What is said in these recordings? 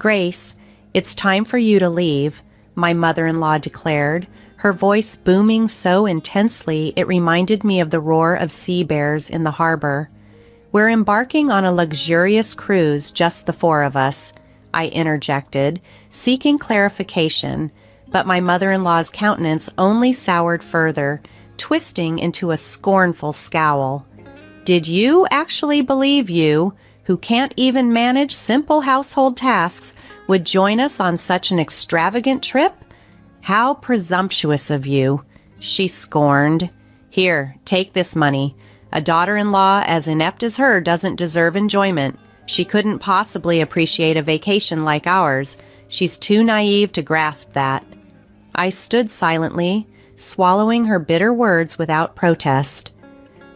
"Grace, it's time for you to leave," my mother-in-law declared, her voice booming so intensely it reminded me of the roar of sea bears in the harbor. "We're embarking on a luxurious cruise, just the four of us," I interjected, seeking clarification, but my mother-in-law's countenance only soured further, twisting into a scornful scowl. "Did you actually believe you, who can't even manage simple household tasks, would join us on such an extravagant trip? How presumptuous of you," she scorned. "Here, take this money. A daughter-in-law as inept as her doesn't deserve enjoyment. She couldn't possibly appreciate a vacation like ours. She's too naive to grasp that." I stood silently, swallowing her bitter words without protest.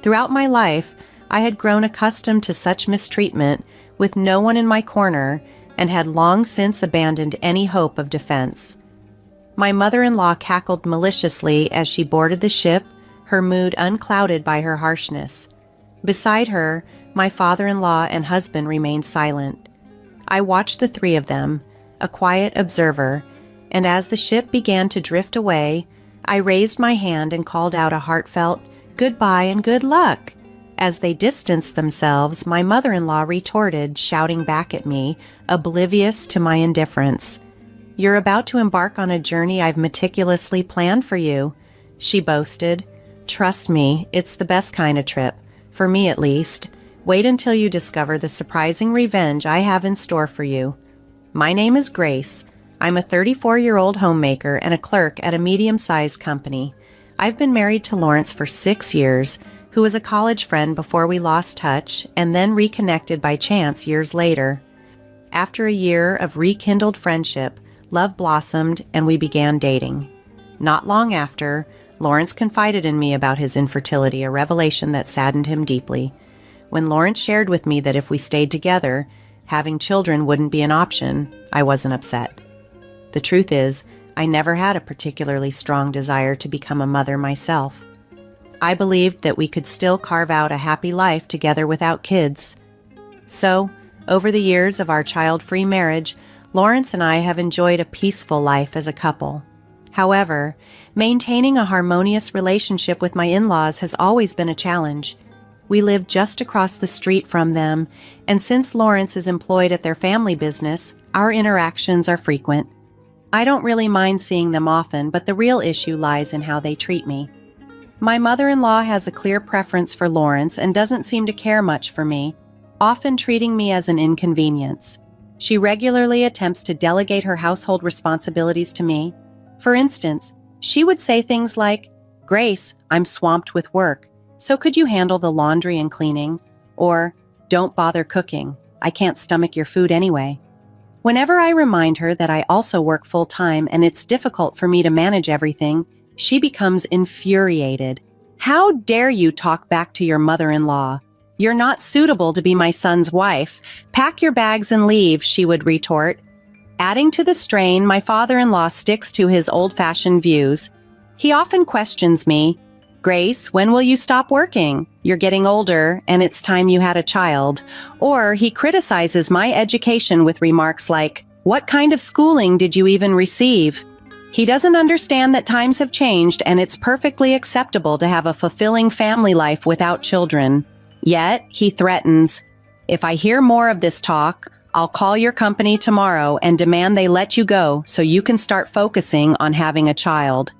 Throughout my life, I had grown accustomed to such mistreatment, with no one in my corner, and had long since abandoned any hope of defense. My mother-in-law cackled maliciously as she boarded the ship, her mood unclouded by her harshness. Beside her, my father-in-law and husband remained silent. I watched the three of them, a quiet observer, and as the ship began to drift away, I raised my hand and called out a heartfelt, "Goodbye and good luck." As they distanced themselves, my mother-in-law retorted, shouting back at me, oblivious to my indifference. "You're about to embark on a journey I've meticulously planned for you," she boasted. "Trust me, it's the best kind of trip, for me at least. Wait until you discover the surprising revenge I have in store for you. My name is Grace. I'm a 34-year-old homemaker and a clerk at a medium-sized company. I've been married to Lawrence for 6 years, who was a college friend before we lost touch and then reconnected by chance years later. After a year of rekindled friendship, love blossomed and we began dating. Not long after, Lawrence confided in me about his infertility, a revelation that saddened him deeply. When Lawrence shared with me that if we stayed together, having children wouldn't be an option, I wasn't upset. The truth is, I never had a particularly strong desire to become a mother myself. I believed that we could still carve out a happy life together without kids. So, over the years of our child-free marriage, Lawrence and I have enjoyed a peaceful life as a couple. However, maintaining a harmonious relationship with my in-laws has always been a challenge. We live just across the street from them, and since Lawrence is employed at their family business, our interactions are frequent. I don't really mind seeing them often, but the real issue lies in how they treat me. My mother-in-law has a clear preference for Lawrence and doesn't seem to care much for me, often treating me as an inconvenience. She regularly attempts to delegate her household responsibilities to me. For instance, she would say things like, "Grace, I'm swamped with work, so could you handle the laundry and cleaning?" Or, "Don't bother cooking, I can't stomach your food anyway." Whenever I remind her that I also work full-time and it's difficult for me to manage everything, she becomes infuriated. "How dare you talk back to your mother-in-law? You're not suitable to be my son's wife. Pack your bags and leave," she would retort. Adding to the strain, my father-in-law sticks to his old-fashioned views. He often questions me, "Grace, when will you stop working? You're getting older, and it's time you had a child." Or he criticizes my education with remarks like, "What kind of schooling did you even receive?" He doesn't understand that times have changed and it's perfectly acceptable to have a fulfilling family life without children. Yet, he threatens, "If I hear more of this talk, I'll call your company tomorrow and demand they let you go so you can start focusing on having a child."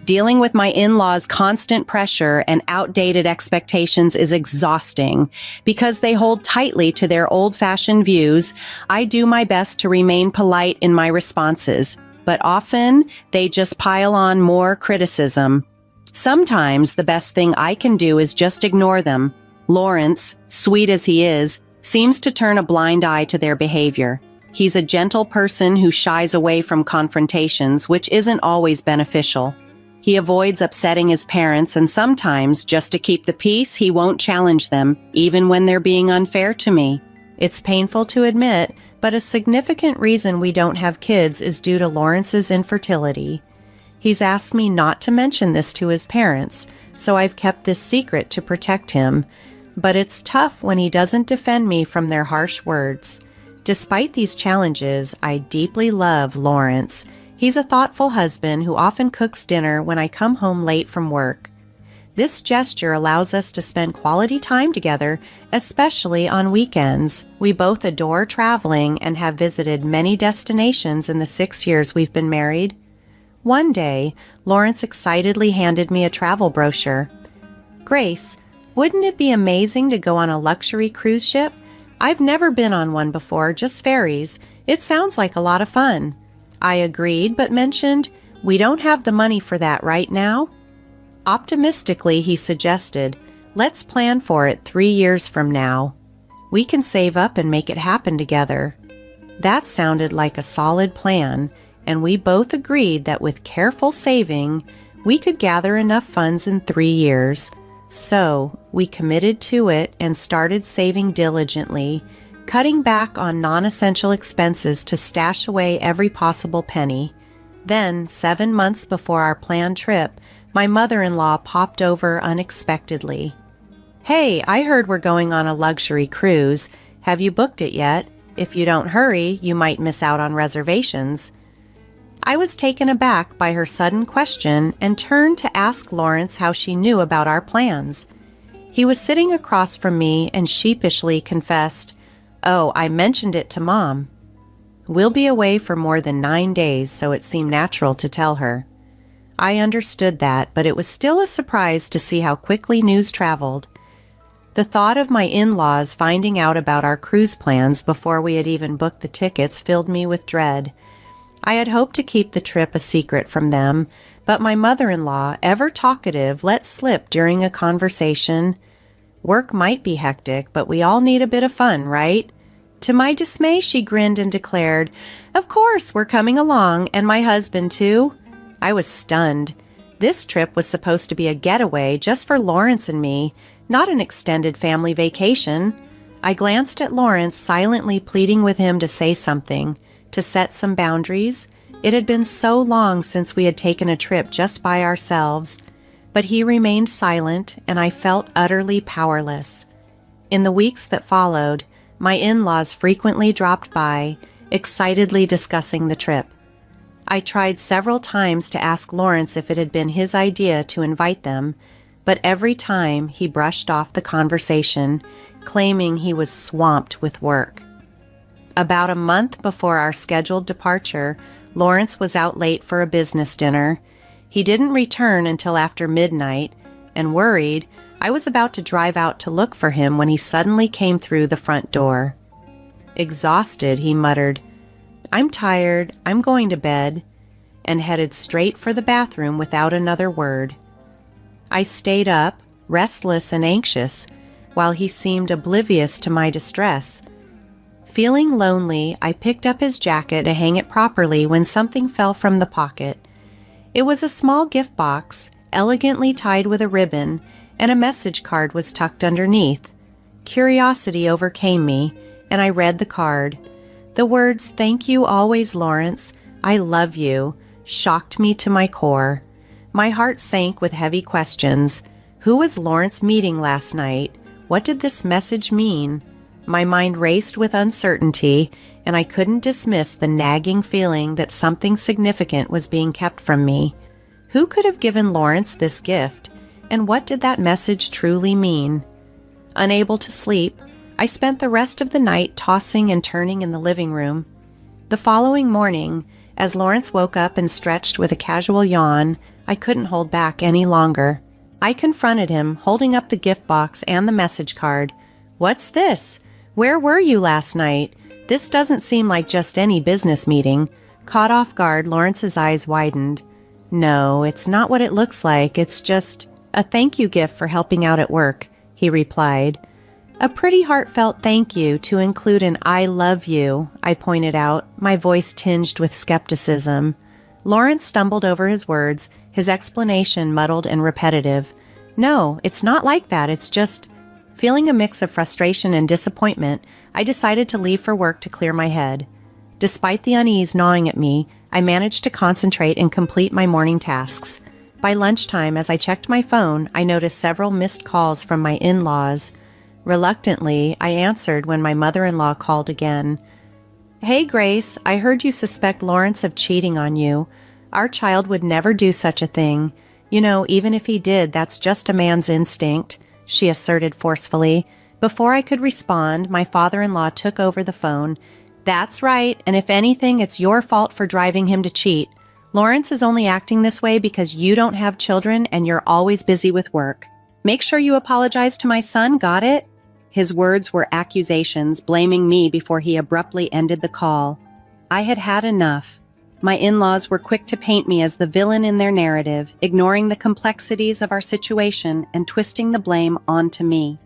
Dealing with my in-laws' constant pressure and outdated expectations is exhausting. Because they hold tightly to their old-fashioned views, I do my best to remain polite in my responses, but often they just pile on more criticism. Sometimes the best thing I can do is just ignore them. Lawrence, sweet as he is, seems to turn a blind eye to their behavior. He's a gentle person who shies away from confrontations, which isn't always beneficial. He avoids upsetting his parents, and sometimes, just to keep the peace, he won't challenge them, even when they're being unfair to me. It's painful to admit, but a significant reason we don't have kids is due to Lawrence's infertility. He's asked me not to mention this to his parents, so I've kept this secret to protect him. But it's tough when he doesn't defend me from their harsh words. Despite these challenges, I deeply love Lawrence. He's a thoughtful husband who often cooks dinner when I come home late from work. This gesture allows us to spend quality time together, especially on weekends. We both adore traveling and have visited many destinations in the 6 years we've been married. One day, Lawrence excitedly handed me a travel brochure. "Grace, wouldn't it be amazing to go on a luxury cruise ship? I've never been on one before, just ferries. It sounds like a lot of fun." I agreed, but mentioned, "We don't have the money for that right now." Optimistically, he suggested, "Let's plan for it 3 years from now. We can save up and make it happen together." That sounded like a solid plan, and we both agreed that with careful saving, we could gather enough funds in 3 years. So, we committed to it and started saving diligently, cutting back on non-essential expenses to stash away every possible penny. Then, 7 months before our planned trip, my mother-in-law popped over unexpectedly. "Hey, I heard we're going on a luxury cruise. Have you booked it yet? If you don't hurry, you might miss out on reservations." I was taken aback by her sudden question and turned to ask Lawrence how she knew about our plans. He was sitting across from me and sheepishly confessed, "Oh, I mentioned it to Mom." We'll be away for more than 9 days, so it seemed natural to tell her. I understood that, but it was still a surprise to see how quickly news traveled. The thought of my in-laws finding out about our cruise plans before we had even booked the tickets filled me with dread. I had hoped to keep the trip a secret from them, but my mother-in-law, ever talkative, let slip during a conversation, "Work might be hectic, but we all need a bit of fun, right?" To my dismay, she grinned and declared, "Of course, we're coming along, and my husband too." I was stunned. This trip was supposed to be a getaway just for Lawrence and me, not an extended family vacation. I glanced at Lawrence, silently pleading with him to say something, to set some boundaries. It had been so long since we had taken a trip just by ourselves, but he remained silent, and I felt utterly powerless. In the weeks that followed, my in-laws frequently dropped by, excitedly discussing the trip. I tried several times to ask Lawrence if it had been his idea to invite them, but every time he brushed off the conversation, claiming he was swamped with work. About a month before our scheduled departure, Lawrence was out late for a business dinner. He didn't return until after midnight, and worried, I was about to drive out to look for him when he suddenly came through the front door. Exhausted, he muttered, "I'm tired, I'm going to bed," and headed straight for the bathroom without another word. I stayed up, restless and anxious, while he seemed oblivious to my distress. Feeling lonely, I picked up his jacket to hang it properly when something fell from the pocket. It was a small gift box, elegantly tied with a ribbon, and a message card was tucked underneath. Curiosity overcame me, and I read the card. The words, "Thank you always, Lawrence, I love you," shocked me to my core. My heart sank with heavy questions. Who was Lawrence meeting last night? What did this message mean? My mind raced with uncertainty, and I couldn't dismiss the nagging feeling that something significant was being kept from me. Who could have given Lawrence this gift, and what did that message truly mean? Unable to sleep, I spent the rest of the night tossing and turning in the living room. The following morning, as Lawrence woke up and stretched with a casual yawn, I couldn't hold back any longer. I confronted him, holding up the gift box and the message card. "What's this? Where were you last night? This doesn't seem like just any business meeting." Caught off guard, Lawrence's eyes widened. "No, it's not what it looks like. It's just a thank you gift for helping out at work," he replied. "A pretty heartfelt thank you to include an I love you," I pointed out, my voice tinged with skepticism. Lawrence stumbled over his words, his explanation muddled and repetitive. "No, it's not like that. It's just..." Feeling a mix of frustration and disappointment, I decided to leave for work to clear my head. Despite the unease gnawing at me, I managed to concentrate and complete my morning tasks. By lunchtime, as I checked my phone, I noticed several missed calls from my in-laws. Reluctantly, I answered when my mother-in-law called again. Hey, Grace, I heard you suspect Lawrence of cheating on you. Our child would never do such a thing. You know, even if he did, that's just a man's instinct, she asserted forcefully. Before I could respond, my father-in-law took over the phone. That's right, and if anything, it's your fault for driving him to cheat. Lawrence is only acting this way because you don't have children and you're always busy with work. Make sure you apologize to my son, got it? His words were accusations, blaming me before he abruptly ended the call. I had had enough. My in-laws were quick to paint me as the villain in their narrative, ignoring the complexities of our situation and twisting the blame onto me.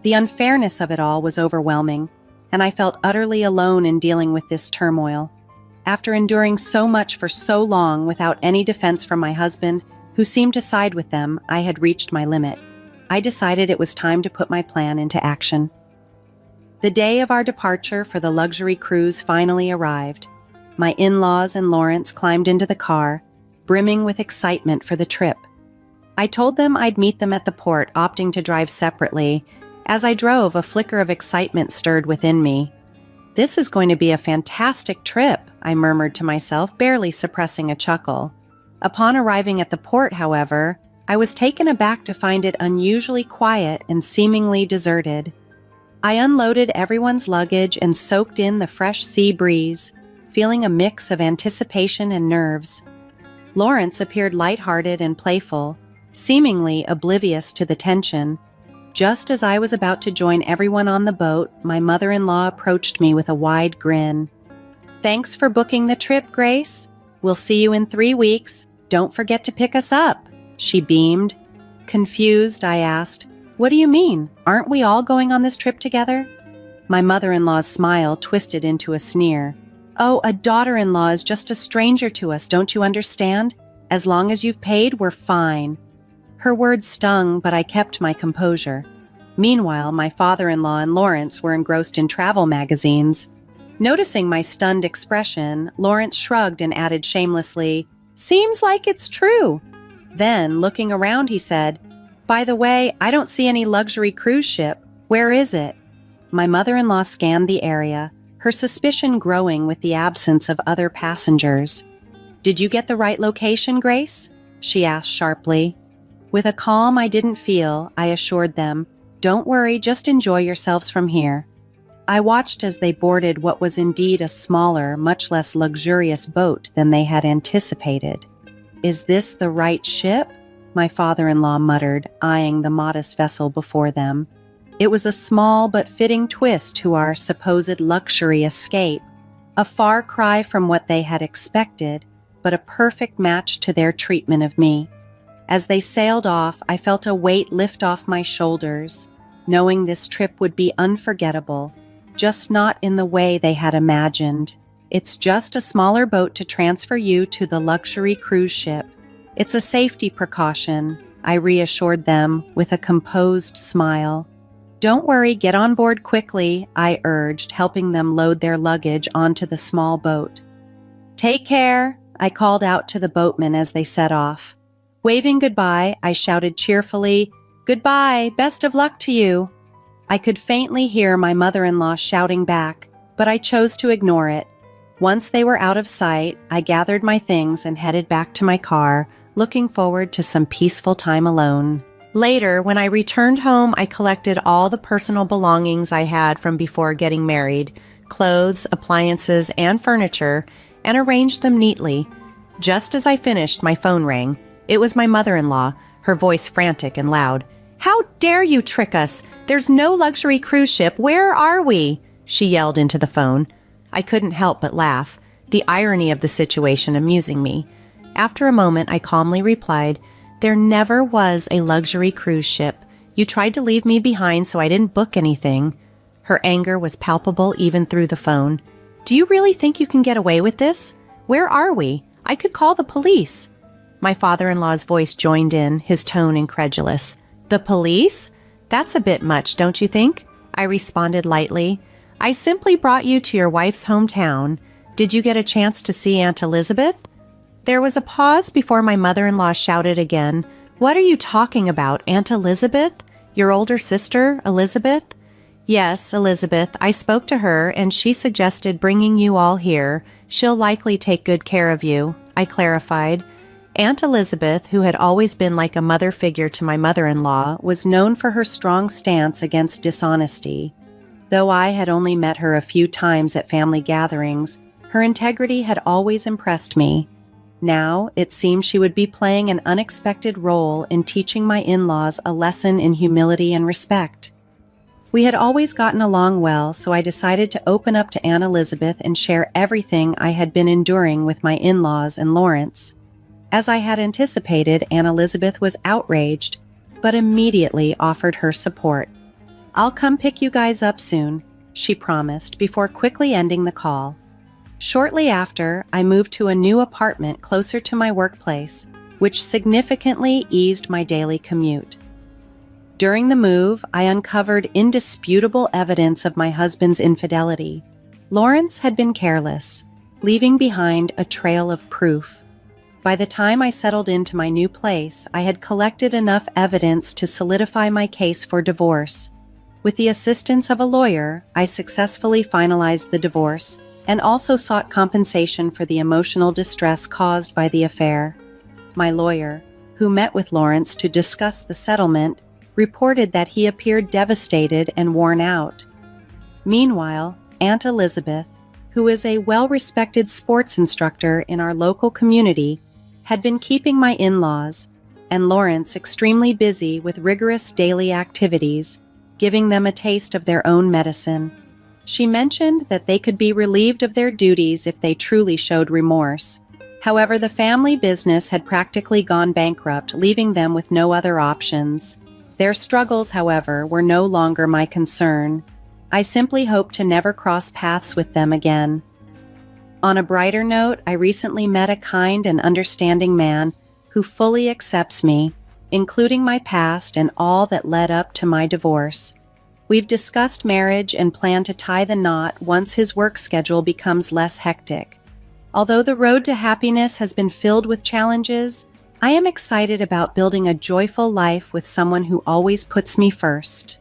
The unfairness of it all was overwhelming, and I felt utterly alone in dealing with this turmoil. After enduring so much for so long without any defense from my husband, who seemed to side with them, I had reached my limit. I decided it was time to put my plan into action. The day of our departure for the luxury cruise finally arrived. My in-laws and Lawrence climbed into the car, brimming with excitement for the trip. I told them I'd meet them at the port, opting to drive separately. As I drove, a flicker of excitement stirred within me. This is going to be a fantastic trip, I murmured to myself, barely suppressing a chuckle. Upon arriving at the port, however, I was taken aback to find it unusually quiet and seemingly deserted. I unloaded everyone's luggage and soaked in the fresh sea breeze, feeling a mix of anticipation and nerves. Lawrence appeared lighthearted and playful, seemingly oblivious to the tension. Just as I was about to join everyone on the boat, my mother-in-law approached me with a wide grin. "Thanks for booking the trip, Grace. We'll see you in 3 weeks. Don't forget to pick us up," she beamed. Confused, I asked, "What do you mean? Aren't we all going on this trip together?" My mother-in-law's smile twisted into a sneer. "Oh, a daughter-in-law is just a stranger to us, don't you understand? As long as you've paid, we're fine." Her words stung, but I kept my composure. Meanwhile, my father-in-law and Lawrence were engrossed in travel magazines. Noticing my stunned expression, Lawrence shrugged and added shamelessly, "Seems like it's true." Then, looking around, he said, "By the way, I don't see any luxury cruise ship. Where is it?" My mother-in-law scanned the area, her suspicion growing with the absence of other passengers. "Did you get the right location, Grace?" she asked sharply. With a calm I didn't feel, I assured them, "Don't worry, just enjoy yourselves from here." I watched as they boarded what was indeed a smaller, much less luxurious boat than they had anticipated. "Is this the right ship?" my father-in-law muttered, eyeing the modest vessel before them. It was a small but fitting twist to our supposed luxury escape, a far cry from what they had expected, but a perfect match to their treatment of me. As they sailed off, I felt a weight lift off my shoulders, knowing this trip would be unforgettable, just not in the way they had imagined. "It's just a smaller boat to transfer you to the luxury cruise ship. It's a safety precaution," I reassured them with a composed smile. "Don't worry, get on board quickly," I urged, helping them load their luggage onto the small boat. "Take care," I called out to the boatmen as they set off. Waving goodbye, I shouted cheerfully, "Goodbye, best of luck to you." I could faintly hear my mother-in-law shouting back, but I chose to ignore it. Once they were out of sight, I gathered my things and headed back to my car, looking forward to some peaceful time alone. Later, when I returned home, I collected all the personal belongings I had from before getting married, clothes, appliances, and furniture, and arranged them neatly. Just as I finished, my phone rang. It was my mother-in-law, her voice frantic and loud. "How dare you trick us? There's no luxury cruise ship. Where are we?" she yelled into the phone. I couldn't help but laugh, the irony of the situation amusing me. After a moment, I calmly replied, "There never was a luxury cruise ship. You tried to leave me behind, so I didn't book anything." Her anger was palpable even through the phone. "Do you really think you can get away with this? Where are we? I could call the police." My father-in-law's voice joined in, his tone incredulous. "The police? That's a bit much, don't you think?" I responded lightly. "I simply brought you to your wife's hometown. Did you get a chance to see Aunt Elizabeth?" There was a pause before my mother-in-law shouted again, "What are you talking about, Aunt Elizabeth? Your older sister, Elizabeth?" Yes, Elizabeth, I spoke to her and she suggested bringing you all here. She'll likely take good care of you, I clarified. Aunt Elizabeth, who had always been like a mother figure to my mother-in-law, was known for her strong stance against dishonesty. Though I had only met her a few times at family gatherings, her integrity had always impressed me. Now, it seemed she would be playing an unexpected role in teaching my in-laws a lesson in humility and respect. We had always gotten along well, so I decided to open up to Aunt Elizabeth and share everything I had been enduring with my in-laws and Lawrence. As I had anticipated, Aunt Elizabeth was outraged, but immediately offered her support. "I'll come pick you guys up soon," she promised before quickly ending the call. Shortly after, I moved to a new apartment closer to my workplace, which significantly eased my daily commute. During the move, I uncovered indisputable evidence of my husband's infidelity. Lawrence had been careless, leaving behind a trail of proof. By the time I settled into my new place, I had collected enough evidence to solidify my case for divorce. With the assistance of a lawyer, I successfully finalized the divorce and also sought compensation for the emotional distress caused by the affair. My lawyer, who met with Lawrence to discuss the settlement, reported that he appeared devastated and worn out. Meanwhile, Aunt Elizabeth, who is a well-respected sports instructor in our local community, had been keeping my in-laws and Lawrence extremely busy with rigorous daily activities, giving them a taste of their own medicine. She mentioned that they could be relieved of their duties if they truly showed remorse. However, the family business had practically gone bankrupt, leaving them with no other options. Their struggles, however, were no longer my concern. I simply hoped to never cross paths with them again. On a brighter note, I recently met a kind and understanding man who fully accepts me, including my past and all that led up to my divorce. We've discussed marriage and plan to tie the knot once his work schedule becomes less hectic. Although the road to happiness has been filled with challenges, I am excited about building a joyful life with someone who always puts me first.